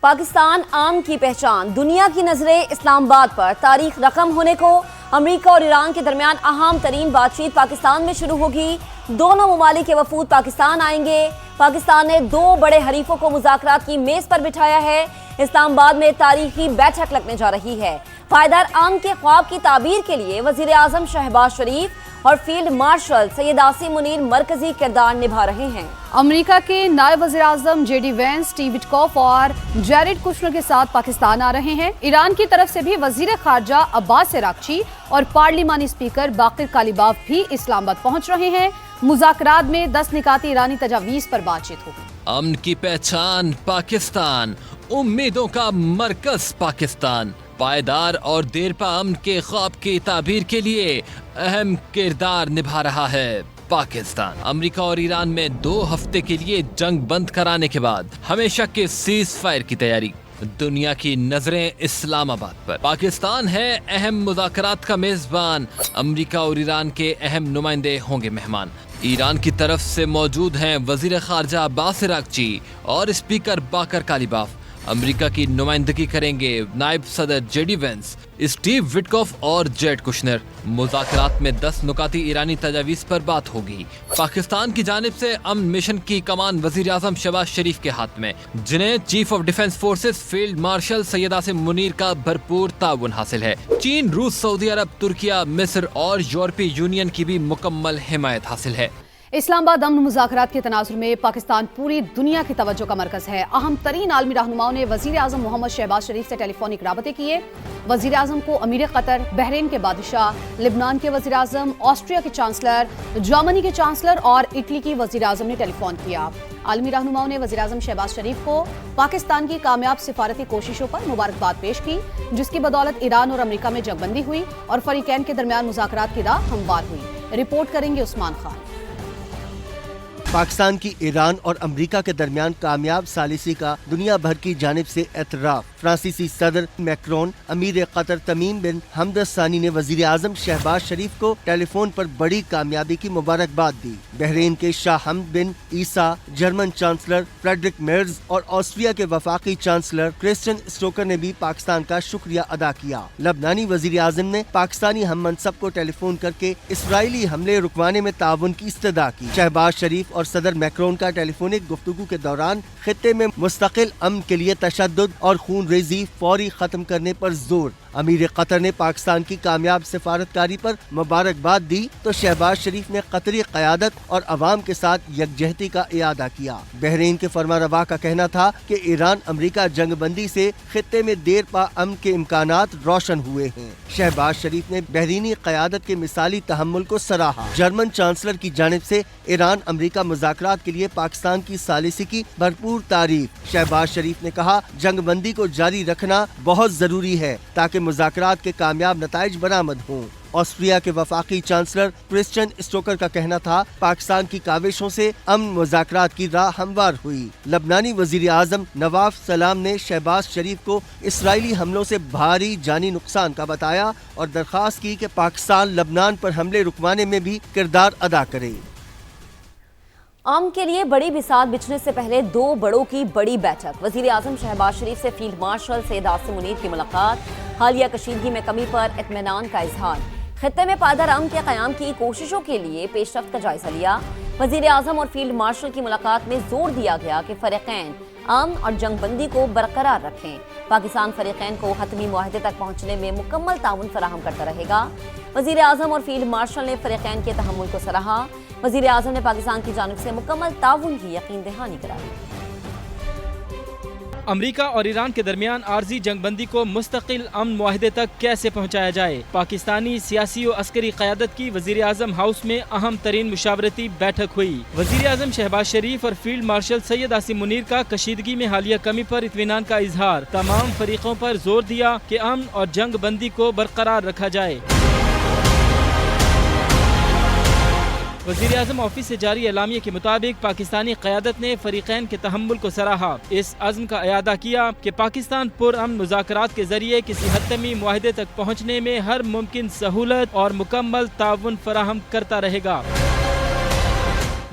पाकिस्तान आम की पहचान, दुनिया की नजरें इस्लामाबाद पर। तारीख रकम होने को अमेरिका और ईरान के दरमियान अहम तरीन बातचीत पाकिस्तान में शुरू होगी। दोनों ममालिक के वफूद पाकिस्तान आएंगे। पाकिस्तान ने दो बड़े हरीफों को मुज़ाकरात की मेज पर बिठाया है। इस्लामाबाद में तारीखी बैठक लगने जा रही है। पायदार आम के ख्वाब की ताबीर के लिए वज़ीर आज़म शहबाज शरीफ और फील्ड मार्शल सैयद आसिम मुनीर मरकजी किरदार निभा रहे हैं। अमेरिका के नायब वज़ीर आज़म जेडी वेंस, स्टीव विटकॉफ और जैरेड कुशनर के साथ पाकिस्तान आ रहे हैं। ईरान की तरफ से भी वज़ीर ख़ारजा अब्बास अरागची और पार्लिमानी स्पीकर बाक़िर कालिबाफ भी इस्लामाबाद पहुंच रहे हैं। मुज़ाकरात में 10 निकाती ईरानी तजावीज़ पर बातचीत होगी। अमन की पहचान पाकिस्तान, उम्मीदों का मरकज पाकिस्तान, पायदार और देरपा अमन के ख्वाब की ताबीर के लिए अहम किरदार निभा रहा है पाकिस्तान। अमेरिका और ईरान में 2 हफ्ते के लिए जंग बंद कराने के बाद हमेशा के सीज फायर की तैयारी। दुनिया की नजरें इस्लामाबाद पर। पाकिस्तान है अहम मुज़ाकरात का मेजबान। अमेरिका और ईरान के अहम नुमाइंदे होंगे मेहमान। ईरान की तरफ से मौजूद हैं वजीर खारजा अब्बास अरागची और स्पीकर बाक़िर कालिबाफ। अमेरिका की नुमाइंदगी करेंगे नायब सदर जेडी वेंस, स्टीव विटकॉफ और जैरेड कुशनर। मुज़ाकरात में 10 नुकाती ईरानी तजावीज़ पर बात होगी। पाकिस्तान की जानिब से अमन मिशन की कमान वज़ीर आज़म शहबाज शरीफ के हाथ में, जिन्हें chief of defence forces field marshal Syed Asim Munir का भरपूर ताउन हासिल है। चीन, रूस, सऊदी अरब, तुर्किया, मिस्र और यूरोपीय यूनियन की भी मुकम्मल हिमायत हासिल है। इस्लामाबाद अमन मुज़ाकरात के तनाजुर में पाकिस्तान पूरी दुनिया की तवज्जो का मरकज है। अहम तरीन आलमी रहनुमाओं ने वज़ीर आज़म मोहम्मद शहबाज शरीफ से टेलीफोनिक राबते किए। वज़ीर आज़म को अमीर कतर, बहरीन के बादशाह, लिबनान के वज़ीर आज़म, ऑस्ट्रिया के चांसलर, जर्मनी के चांसलर और इटली की वज़ीर आज़म ने टेलीफोन किया। आलमी रहनुमाओं ने वज़ीर आज़म शहबाज शरीफ को पाकिस्तान की कामयाब सिफारती कोशिशों पर मुबारकबाद पेश की, जिसकी बदौलत ईरान और अमेरिका में जंगबंदी हुई और फरीकैन के दरमियान मुज़ाकरात की राह हमवार हुई। रिपोर्ट करेंगे उस्मान खान। पाकिस्तान की ईरान और अमेरिका के दरमियान कामयाब सालिसी का दुनिया भर की जानिब से एतराफ़। फ्रांसीसी सदर मैक्रोन, अमीर कतर तमीम बिन हमद सानी ने वज़ीर आज़म शहबाज शरीफ को टेलीफोन पर बड़ी कामयाबी की मुबारकबाद दी। बहरीन के शाह हमद बिन ईसा, जर्मन चांसलर फ्रेडरिक मेर्ज और ऑस्ट्रिया के वफाकी चांसलर क्रिस्टियन स्टोकर ने भी पाकिस्तान का शुक्रिया अदा किया। लबनानी वज़ीर आज़म ने पाकिस्तानी हम मनसब को टेलीफोन करके इसराइली हमले रुकवाने में ताउन की इस्तदा की। शहबाज शरीफ और सदर मैक्रोन का टेलीफोनिक गुफ्तगू के दौरान खित्ते में मुस्तकिल अमन के लिए तशद्दुद और खून रेजी फौरी खत्म करने पर जोर। अमीर कतर ने पाकिस्तान की कामयाब सिफारतकारी पर मुबारकबाद दी तो शहबाज शरीफ ने कतरी क़यादत और अवाम के साथ यकजहती का इयादा किया। बहरीन के फरमारवा का कहना था कि ईरान अमेरिका जंगबंदी से खित्ते में देर पा अमन के इम्कानात रोशन हुए हैं। शहबाज शरीफ ने बहरीनी क़यादत के मिसाली तहम्मुल को सराहा। जर्मन चांसलर की जानिब से ईरान अमेरिका मुज़ाकरात के लिए पाकिस्तान की सालिसी की भरपूर तारीफ। शहबाज शरीफ ने कहा, जंगबंदी को जारी रखना बहुत जरूरी है ताकि मुज़ाकरात के कामयाब नताइज बरामद हों। ऑस्ट्रिया के वफाकी चांसलर क्रिस्टियन स्टोकर का कहना था, पाकिस्तान की काविशों से अमन मुज़ाकरात की राह हमवार हुई। लबनानी वज़ीर आज़म नवाफ सलाम ने शहबाज शरीफ को इसराइली हमलों से भारी जानी नुकसान का बताया और दरख्वास्त की कि पाकिस्तान लबनान पर हमले रुकवाने में भी किरदार अदा करे। आम के लिए बड़ी बिसात बिछने से पहले 2 बड़ों की बड़ी बैठक। वज़ीर आज़म शहबाज शरीफ से फील्ड मार्शल सैयद आसिम मुनीर की मुलाकात। हालिया कशीदगी में कमी पर इत्मीनान का इजहार। खित्ते में पायदार अमन के क़याम की कोशिशों के लिए पेशरफ्त का जायजा लिया। वज़ीर आज़म और फील्ड मार्शल की मुलाकात में जोर दिया गया कि फ़रीक़ैन अमन और जंगबंदी को बरकरार रखें। पाकिस्तान फ़रीक़ैन को हतमी मुआहदे तक पहुँचने में मुकम्मल ताउन फराहम करता रहेगा। वज़ीर आज़म और फील्ड मार्शल ने फ़रीक़ैन के तहम्मुल को सराहा। वज़ीर आज़म ने पाकिस्तान की जानिब से मुकम्मल ताउन की यकीन दहानी कराई। अमेरिका और ईरान के दरमियान आर्जी जंगबंदी को मुस्तकिल अमन मुआहदे तक कैसे पहुँचाया जाए। पाकिस्तानी सियासी और अस्करी क़यादत की वज़ीर आज़म हाउस में अहम तरीन मुशावरती बैठक हुई। वज़ीर आज़म शहबाज शरीफ और फील्ड मार्शल सैयद आसिम मुनीर का कशीदगी में हालिया कमी पर इत्मीनान का इजहार। तमाम फरीकों पर जोर दिया कि अमन और जंग बंदी को बरकरार रखा जाए। वज़ीर आज़म ऑफिस से जारी एलामिया के मुताबिक पाकिस्तानी क़यादत ने फ़रीक़ैन के तहम्मुल को सराहा। इस अज़्म का इयादा किया कि पाकिस्तान पुरअमन मुज़ाकरात के ज़रिए किसी हतमी मुआहदे तक पहुँचने में हर मुमकिन सहूलत और मुकम्मल ताउन फराहम करता रहेगा।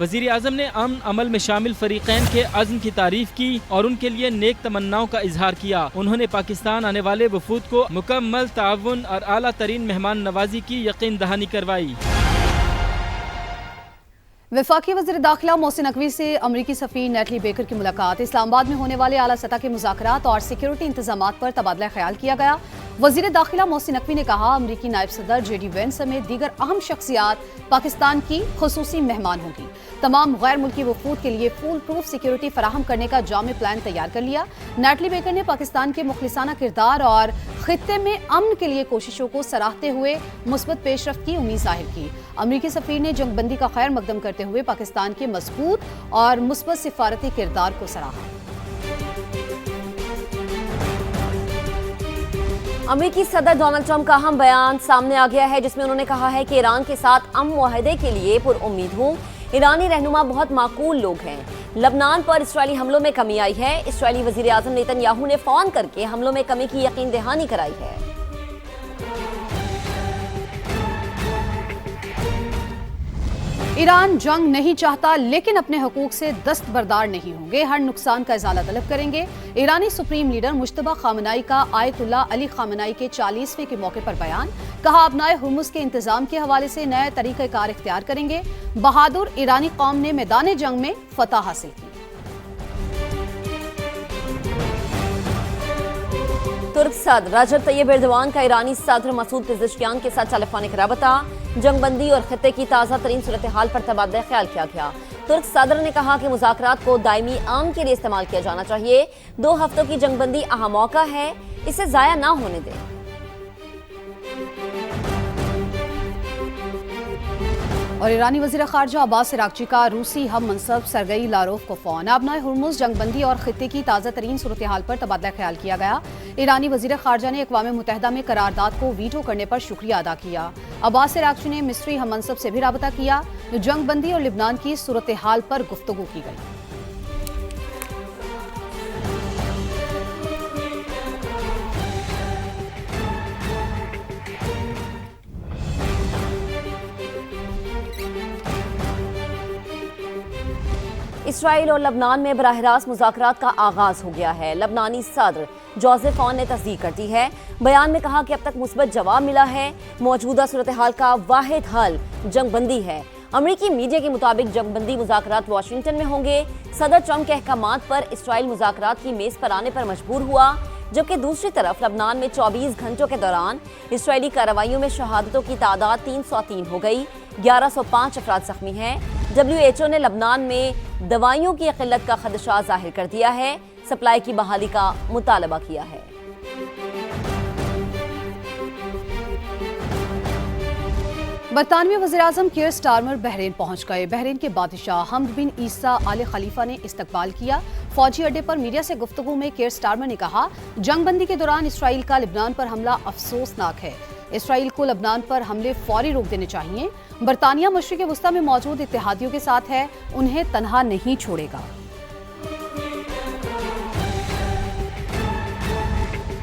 वजीर आज़म ने अमन अमल में शामिल फरीकैन के अज़्म की तारीफ की और उनके लिए नेक तमन्नाओं का इजहार किया। उन्होंने पाकिस्तान आने वाले वफूद को मुकम्मल ताउन और आला तरीन मेहमान नवाजी की यकीन दहानी करवाई। वफाकी वज़ीर दाखिला मोहसिन नकवी से अमरीकी सफ़ीर नेटली बेकर की मुलाकात। इस्लामाबाद में होने वाले आला सतह के मुज़ाकरात और सिक्योरिटी इंतजामात पर तबादला ख्याल किया गया। वज़ीर दाखिला मोहसिन नकवी ने कहा, अमरीकी नायब सदर JD वेंस समेत दीगर अहम शख्सियात पाकिस्तान की खुसूसी मेहमान होंगी। तमाम गैर मुल्की वफूद के लिए फुल प्रूफ सिक्योरिटी फराहम करने का जामी प्लान तैयार कर लिया। नेटली बेकर ने पाकिस्तान के मुखलिसाना किरदार और खित्ते में अमन के लिए कोशिशों को सराहते हुए मुस्बत पेशरफ्त की उम्मीद जाहिर की। अमरीकी सफ़ीर ने जंगबंदी का खैर मकदम करते हुए पाकिस्तान के मजबूत और मुस्बत सिफारती किरदार को सराहा। अमेरिकी सदर डोनाल्ड ट्रंप का अहम बयान सामने आ गया है, जिसमें उन्होंने कहा है कि ईरान के साथ अमन मुआहदे के लिए पुरउम्मीद हूँ। ईरानी रहनुमा बहुत माकूल लोग हैं। लबनान पर इसराइली हमलों में कमी आई है। इसराइली वज़ीर आज़म नेतन्याहू ने फ़ोन करके हमलों में कमी की यकीन दहानी कराई है। ईरान जंग नहीं चाहता, लेकिन अपने हुकूक से दस्तबरदार नहीं होंगे, हर नुकसान का इजाला तलब करेंगे। ईरानी सुप्रीम लीडर मुश्तबा खामनाई का आयतुल्ला अली खामनाई के 40वें के मौके पर बयान। कहा, अपनाए हुर्मुज़ के इंतजाम के हवाले से नए तरीक़ेकार इख्तियार करेंगे। बहादुर ईरानी कौम ने मैदान जंग में फतह हासिल की। तुर्क सदर रजब तैयब एर्दोआन का ईरानी सदर मसूद पेज़ेश्कियान के साथ टेलीफोनिक रबता। जंगबंदी और खित्ते की ताज़ा तरीन सूरत हाल पर तबादला ख्याल किया गया। तुर्क सदर ने कहा कि मुज़ाकरात को दायमी आम के लिए इस्तेमाल किया जाना चाहिए। 2 हफ्तों की जंगबंदी अहम मौका है, इसे ज़ाया ना होने दें। और ईरानी वज़ीर ख़ारजा अब्बास अराग़ची का रूसी हम मनसब सरगई लारोफ को फ़ोन। अपनाए हुर्मुज़ जंगबंदी और खित्ते की ताज़ा तरीन सूरत हाल पर तबादला ख्याल किया गया। ईरानी वज़ीर ख़ारजा ने अक़वाम मुत्तहिदा में करारदाद को वीटो करने पर शुक्रिया अदा किया। अब्बास अराग़ची ने मिस्री हम मनसब से भी राबता किया। जंगबंदी और लिबनान की सूरत हाल पर गुफ्तगू की गई। इसराइल और लबनान में बराह रास्त मुज़ाकरात का आगाज हो गया है। लबनानी सदर जोसेफ ऑन ने तस्दीक कर दी है। बयान में कहा कि अब तक मुस्बत जवाब मिला है। मौजूदा सूरत हाल का वाहिद हल जंगबंदी है। अमरीकी मीडिया के मुताबिक जंगबंदी मुज़ाकरात वाशिंगटन में होंगे। सदर ट्रंप के अहकामात पर इसराइल मुज़ाकरात की मेज़ पर आने पर मजबूर हुआ, जबकि दूसरी तरफ लबनान में 24 घंटों के दौरान इसराइली कार्रवाइयों में शहादतों की तादाद 303 हो गई। 1105 अफराद जख्मी हैं। WHO ने लबनान में दवाइयों की किल्लत का खदशा जाहिर कर दिया है। सप्लाई की बहाली का मुतालबा किया है। बरतानवी वज़ीर-ए-आज़म कीर स्टारमर बहरीन पहुंच गए। बहरीन के बादशाह हमद बिन ईसा आल खलीफा ने इस्तकबाल किया। फौजी अड्डे पर मीडिया से गुफ्तगू में कीर स्टारमर ने कहा, जंगबंदी के दौरान इसराइल का लिबनान पर हमला अफसोसनाक है। इसराइल को लबनान पर हमले फौरी रोक देने चाहिए। बरतानिया मशरिक़ वस्ता में मौजूद इत्तेहादियों के साथ है, उन्हें तन्हा नहीं छोड़ेगा।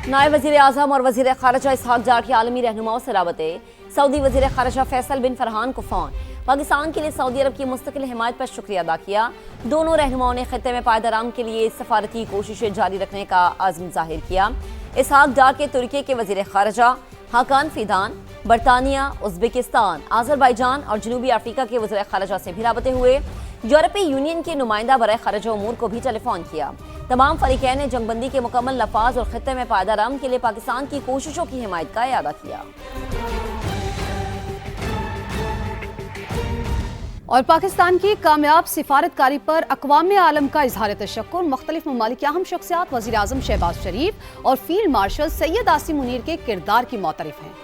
नायब वज़ीर आज़म और वज़ीर ख़ारिजा इसहाक़ डार की आलमी रहनुमाओं से राबते। सऊदी वज़ीर ख़ारिजा फैसल बिन फरहान को फ़ोन। पाकिस्तान के लिए सऊदी अरब की मुस्तकिल हिमायत पर शुक्रिया अदा किया। दोनों रहनुमाओं ने खित्ते में पायदार अमन के लिए सफारती कोशिशें जारी रखने का आज़म ज़ाहिर किया। इसहाक़ डार के तुर्की के वज़ीर ख़ारिजा हाकान फ़िदान बरतानिया, उज़्बेकिस्तान, आज़रबाईजान और जनूबी अफ्रीका के वज़ीर ख़ारिजा से भी राबते हुए। यूरोपीय यूनियन के नुमाइंदा बराए ख़ारिजा उमूर को भी टेलीफोन किया। तमाम फरीक़ैन ने जंगबंदी के मुकम्मल नफाज और खित्ते में पायदार अमन के लिए पाकिस्तान की कोशिशों की हिमायत का इयादा किया। और पाकिस्तान की कामयाब सिफारतकारी पर अक़वाम आलम का इज़हार तशक्कुर। मुख्तलिफ ममालिक के अहम शख्सियात वज़ीर आज़म शहबाज शरीफ और फील्ड मार्शल सैयद आसिम मुनीर के किरदार की मोतरफ़ हैं।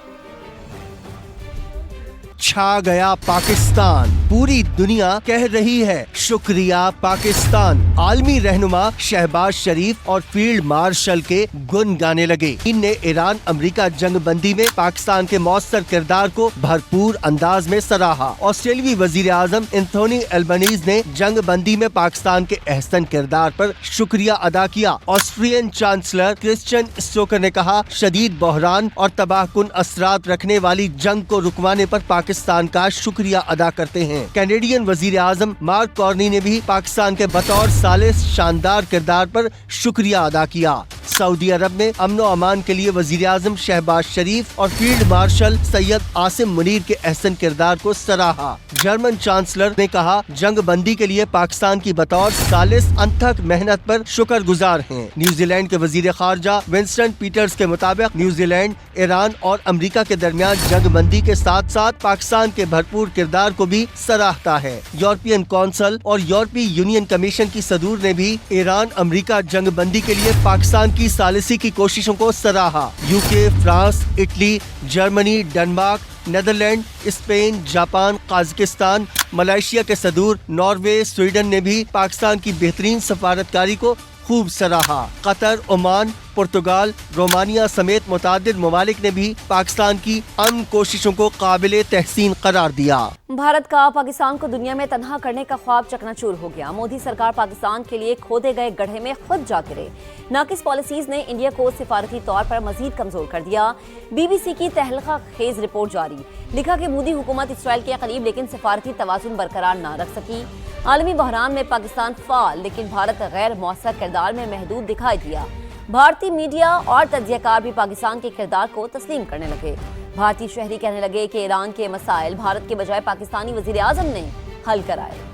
छा गया पाकिस्तान, पूरी दुनिया कह रही है शुक्रिया पाकिस्तान। आलमी रहनुमा शहबाज शरीफ और फील्ड मार्शल के गुन गाने लगे। इनने ईरान अमेरिका जंगबंदी में पाकिस्तान के मौसर किरदार को भरपूर अंदाज में सराहा। ऑस्ट्रेलियाई वजीर आजम एंथोनी एल्बनीज ने जंगबंदी में पाकिस्तान के अहसन किरदार पर शुक्रिया अदा किया। ऑस्ट्रियन चांसलर क्रिश्चियन स्टोकर ने कहा, शदीद बहरान और तबाहकुन असरात रखने वाली जंग को रुकवाने पर पाकिस्तान का शुक्रिया अदा करते हैं। हैं। कैनेडियन वजीर आजम मार्क कार्नी ने भी पाकिस्तान के बतौर सालिस शानदार किरदार पर शुक्रिया अदा किया। सऊदी अरब में अमन और अमान के लिए वजीर आजम शहबाज शरीफ और फील्ड मार्शल सैयद आसिम मुनीर के अहसन किरदार को सराहा। जर्मन चांसलर ने कहा, जंग बंदी के लिए पाकिस्तान की बतौर सालिस अनथक मेहनत पर शुक्रगुजार हैं। न्यूजीलैंड के वजीर खारजा विंस्टन पीटर्स के मुताबिक न्यूजीलैंड ईरान और अमेरिका के दरमियान जंग बंदी के साथ साथ पाकिस्तान के भरपूर किरदार को भी सराहता है। यूरोपियन कौंसिल और यूरोपीय यूनियन कमीशन की सदूर ने भी ईरान अमेरिका जंग बंदी के लिए पाकिस्तान की सालिसी की कोशिशों को सराहा। UK, France, Italy, Germany, Denmark, Netherland, Spain, Japan, Kazakhstan, Malaysia के सदूर, नॉर्वे, स्वीडन ने भी पाकिस्तान की बेहतरीन सफारतकारी को खूब सराहा। कतर, ओमान, पुर्तगाल, रोमानिया समेत मुतादिद ममालिक ने भी पाकिस्तान की अमन कोशिशों को काबिल तहसीन करार दिया। भारत का पाकिस्तान को दुनिया में तन्हा करने का ख्वाब चकनाचूर हो गया। मोदी सरकार पाकिस्तान के लिए खोदे गए गड्ढे में खुद जा गिरे। नाकिस पॉलिसीज ने इंडिया को सिफारती तौर पर मजीद कमजोर कर दिया। BBC की तहलका खेज रिपोर्ट जारी, लिखा कि मोदी हुकूमत इसराइल के करीब लेकिन सिफारती तवाजुन बरकरार न रख सकी। आलमी बहरान में पाकिस्तान फाल लेकिन भारत गैर मौसर किरदार में महदूद दिखाई दिया। भारतीय मीडिया और तज्जियाकार भी पाकिस्तान के किरदार को तस्लीम करने लगे। भारतीय शहरी कहने लगे कि ईरान के मसाइल भारत के बजाय पाकिस्तानी वजीर आजम ने हल कराए।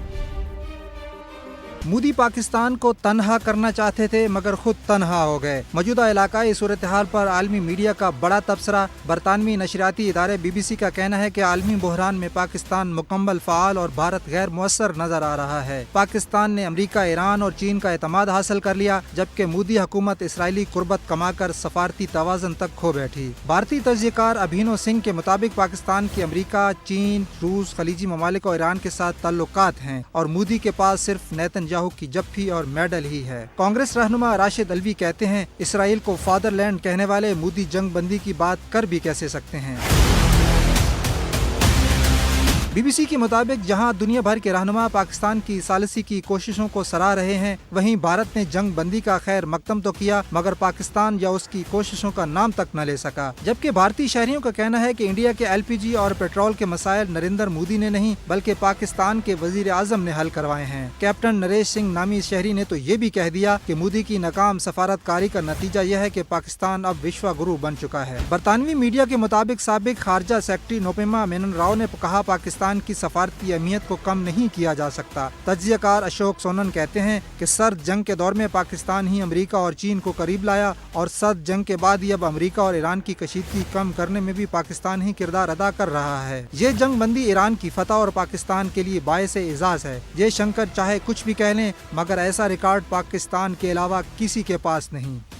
मोदी पाकिस्तान को तन्हा करना चाहते थे मगर खुद तन्हा हो गए। मौजूदा इलाकाई सूरत हाल पर आलमी मीडिया का बड़ा तबसरा। बरतानवी नशरियाती इदारे BBC का कहना है कि आलमी बहरान में पाकिस्तान मुकम्मल फ़ाल और भारत गैर मुअस्सर नजर आ रहा है। पाकिस्तान ने अमरीका, ईरान और चीन का एतमाद हासिल कर लिया, जबकि मोदी हुकूमत इसराइली कुर्बत कमाकर सफारती तवाज़ुन तक खो बैठी। भारतीय तज्जियाकार अभिनव सिंह के मुताबिक पाकिस्तान की अमरीका, चीन, रूस, खलीजी ममालिक और ईरान के साथ ताल्लुकात हैं और मोदी के पास सिर्फ नेतन्याहू की जफ्फी और मेडल ही है। कांग्रेस रहनुमा राशिद अलवी कहते हैं, इसराइल को फादरलैंड कहने वाले मोदी जंग बंदी की बात कर भी कैसे सकते हैं। BBC के मुताबिक जहां दुनिया भर के रहनुमा पाकिस्तान की सालिसी की कोशिशों को सराह रहे हैं, वहीं भारत ने जंग बंदी का खैर मकदम तो किया मगर पाकिस्तान या उसकी कोशिशों का नाम तक न ले सका। जबकि भारतीय शहरियों का कहना है कि इंडिया के LPG और पेट्रोल के मसाइल नरेंद्र मोदी ने नहीं बल्कि पाकिस्तान के वजीर आजम ने हल करवाए हैं। कैप्टन नरेश सिंह नामी शहरी ने तो ये भी कह दिया कि मोदी की नाकाम सफारतकारी का नतीजा यह है कि पाकिस्तान अब विश्व गुरु बन चुका है। बरतानवी मीडिया के मुताबिक साबिक खारजा सेक्रेटरी नोपेमा मेनन राव ने कहा, पाकिस्तान की सफारती अहमियत को कम नहीं किया जा सकता। तज्जियाकार अशोक सोनन कहते हैं कि सर्द जंग के दौर में पाकिस्तान ही अमेरिका और चीन को करीब लाया और सर्द जंग के बाद ही अब अमेरिका और ईरान की कशीदगी कम करने में भी पाकिस्तान ही किरदार अदा कर रहा है। ये जंग बंदी ईरान की फतह और पाकिस्तान के लिए बायस एजाज है। जयशंकर चाहे कुछ भी कह लें मगर ऐसा रिकॉर्ड पाकिस्तान के अलावा किसी के पास नहीं।